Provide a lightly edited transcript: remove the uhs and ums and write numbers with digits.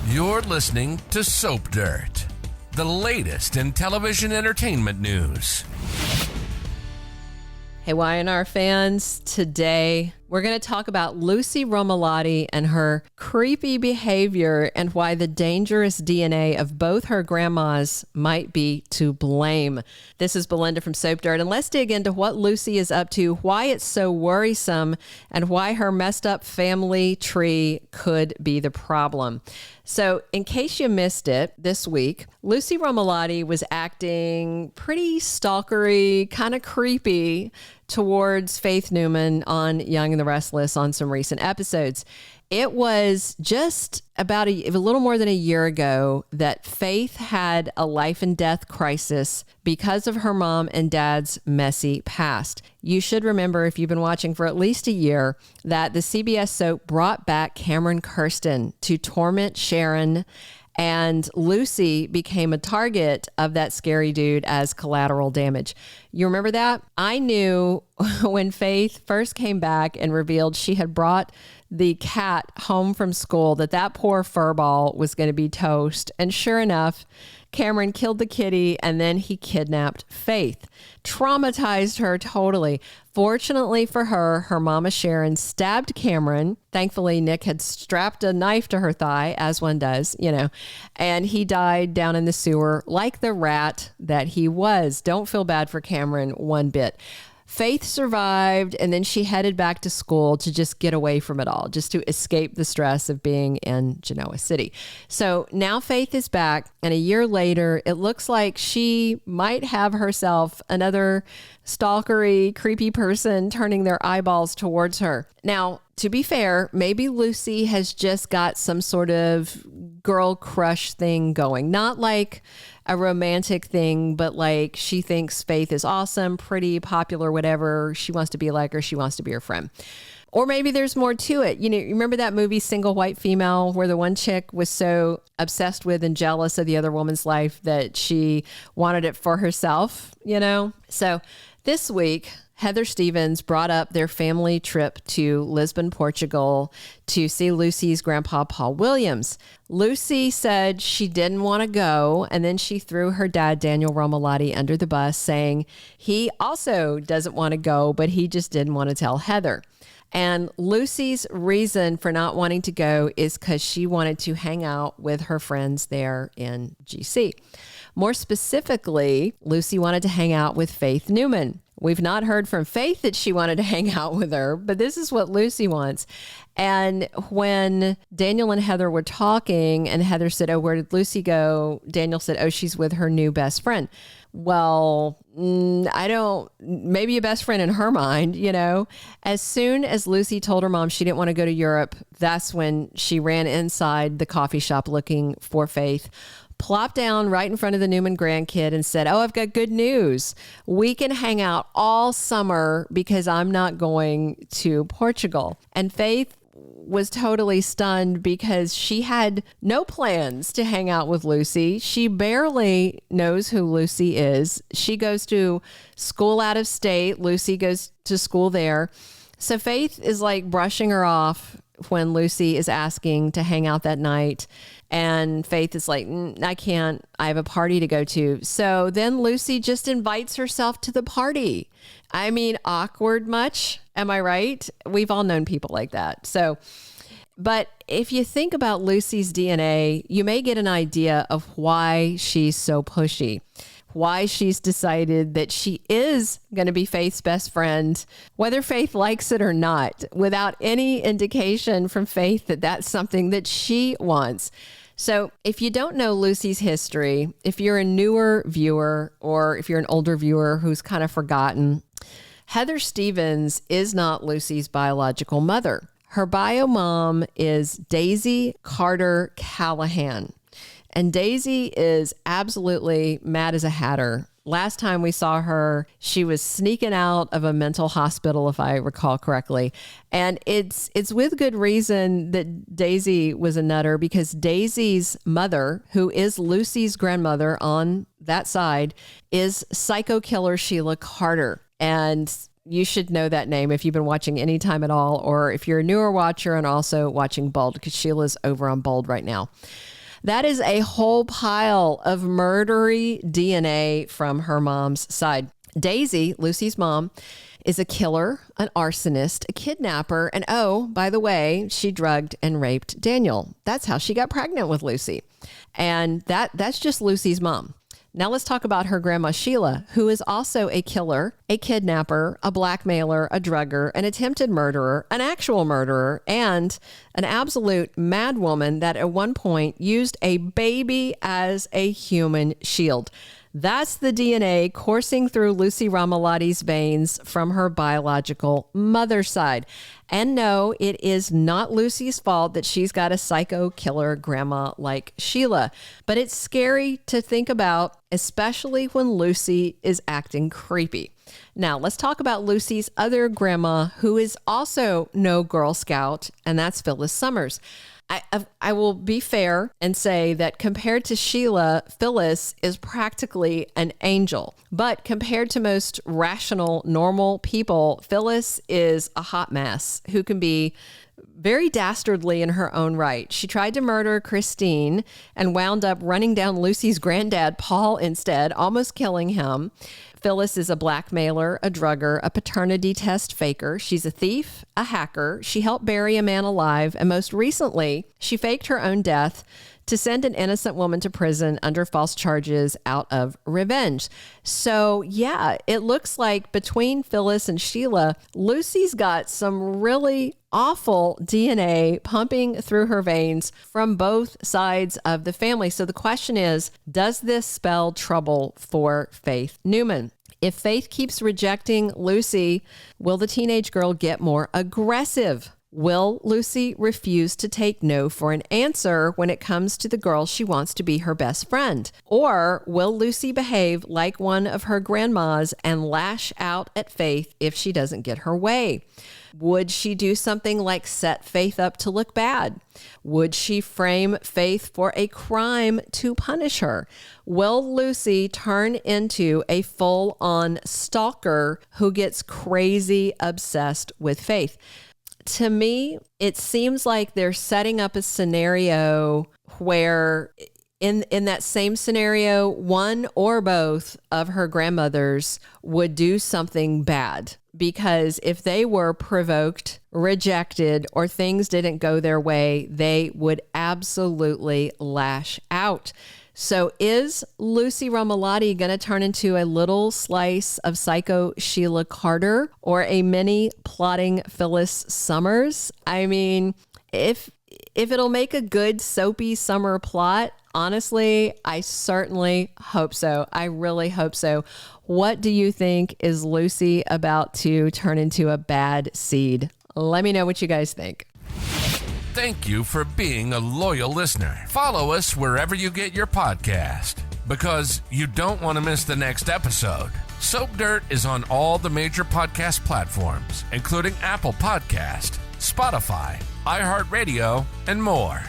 You're listening to Soap Dirt, the latest in television entertainment news. Hey, Y&R fans, today we're going to talk about Lucy Romalotti and her creepy behavior and why the dangerous DNA of both her grandmas might be to blame. This is Belinda from Soap Dirt, and let's dig into what Lucy is up to, why it's so worrisome, and why her messed up family tree could be the problem. So, in case you missed it, this week, Lucy Romalotti was acting pretty stalkery, kind of creepy towards Faith Newman on Young and the Restless on some recent episodes. It was just about a little more than a year ago that Faith had a life and death crisis because of her mom and dad's messy past. You should remember, if you've been watching for at least a year, that the CBS soap brought back Cameron Kirsten to torment Sharon, and Lucy became a target of that scary dude as collateral damage. You remember that? I knew when Faith first came back and revealed she had brought the cat home from school that poor furball was going to be toast. And sure enough, Cameron killed the kitty and then he kidnapped Faith. Traumatized her totally. Fortunately for her, her mama Sharon stabbed Cameron. Thankfully, Nick had strapped a knife to her thigh, as one does, and he died down in the sewer like the rat that he was. Don't feel bad for Cameron one bit. Faith survived, and then she headed back to school to just get away from it all, just to escape the stress of being in Genoa City. So now Faith is back, and a year later, it looks like she might have herself another stalkery, creepy person turning their eyeballs towards her. Now, to be fair, maybe Lucy has just got some sort of girl crush thing going. Not like a romantic thing, but like she thinks Faith is awesome, pretty, popular, whatever. She wants to be like her. She wants to be her friend. Or maybe there's more to it. You remember that movie Single White Female, where the one chick was so obsessed with and jealous of the other woman's life that she wanted it for herself, So this week, Heather Stevens brought up their family trip to Lisbon, Portugal to see Lucy's grandpa, Paul Williams. Lucy said she didn't want to go, and then she threw her dad, Daniel Romalotti, under the bus, saying he also doesn't want to go, but he just didn't want to tell Heather. And Lucy's reason for not wanting to go is because she wanted to hang out with her friends there in GC. More specifically, Lucy wanted to hang out with Faith Newman. We've not heard from Faith that she wanted to hang out with her, but this is what Lucy wants. And when Daniel and Heather were talking and Heather said, "Oh, where did Lucy go?" Daniel said, "Oh, she's with her new best friend." Well, maybe a best friend in her mind, As soon as Lucy told her mom she didn't want to go to Europe, that's when she ran inside the coffee shop looking for Faith, plopped down right in front of the Newman grandkid and said, "Oh, I've got good news. We can hang out all summer because I'm not going to Portugal." And Faith was totally stunned because she had no plans to hang out with Lucy. She barely knows who Lucy is. She goes to school out of state. Lucy goes to school there. So Faith is like brushing her off when Lucy is asking to hang out that night. And Faith is like, "I can't. I have a party to go to." So then Lucy just invites herself to the party. I mean, awkward much? Am I right? We've all known people like that. But if you think about Lucy's DNA, you may get an idea of why she's so pushy, why she's decided that she is going to be Faith's best friend, whether Faith likes it or not, without any indication from Faith that that's something that she wants. So if you don't know Lucy's history, if you're a newer viewer or if you're an older viewer who's kind of forgotten, Heather Stevens is not Lucy's biological mother. Her bio mom is Daisy Carter Callahan. And Daisy is absolutely mad as a hatter. Last time we saw her, she was sneaking out of a mental hospital, if I recall correctly. And it's with good reason that Daisy was a nutter, because Daisy's mother, who is Lucy's grandmother on that side, is psycho killer Sheila Carter. And you should know that name if you've been watching any time at all, or if you're a newer watcher and also watching Bold, because Sheila's over on Bold right now. That is a whole pile of murdery DNA from her mom's side. Daisy, Lucy's mom, is a killer, an arsonist, a kidnapper, and oh, by the way, she drugged and raped Daniel. That's how she got pregnant with Lucy. And that's just Lucy's mom. Now let's talk about her grandma Sheila, who is also a killer, a kidnapper, a blackmailer, a drugger, an attempted murderer, an actual murderer, and an absolute mad woman that at one point used a baby as a human shield. That's the DNA coursing through Lucy Romalotti's veins from her biological mother's side. And no, it is not Lucy's fault that she's got a psycho killer grandma like Sheila. But it's scary to think about, especially when Lucy is acting creepy. Now, let's talk about Lucy's other grandma, who is also no Girl Scout, and that's Phyllis Summers. I will be fair and say that compared to Sheila, Phyllis is practically an angel. But compared to most rational, normal people, Phyllis is a hot mess who can be very dastardly in her own right. She tried to murder Christine and wound up running down Lucy's granddad, Paul, instead, almost killing him. Phyllis is a blackmailer, a drugger, a paternity test faker. She's a thief, a hacker. She helped bury a man alive. And most recently, she faked her own death to send an innocent woman to prison under false charges out of revenge. So yeah, it looks like between Phyllis and Sheila, Lucy's got some really awful DNA pumping through her veins from both sides of the family. So the question is, does this spell trouble for Faith Newman? If Faith keeps rejecting Lucy, will the teenage girl get more aggressive? Will Lucy refuse to take no for an answer when it comes to the girl she wants to be her best friend? Or will Lucy behave like one of her grandmas and lash out at Faith if she doesn't get her way? Would she do something like set Faith up to look bad? Would she frame Faith for a crime to punish her? Will Lucy turn into a full-on stalker who gets crazy obsessed with Faith? To me, it seems like they're setting up a scenario where in that same scenario, one or both of her grandmothers would do something bad, because if they were provoked, rejected, or things didn't go their way, they would absolutely lash out. So is Lucy Romalotti going to turn into a little slice of psycho Sheila Carter or a mini plotting Phyllis Summers? I mean, if it'll make a good soapy summer plot, honestly, I certainly hope so. I really hope so. What do you think? Is Lucy about to turn into a bad seed? Let me know what you guys think. Thank you for being a loyal listener. Follow us wherever you get your podcast, because you don't want to miss the next episode. Soap Dirt is on all the major podcast platforms, including Apple Podcast, Spotify, iHeartRadio, and more.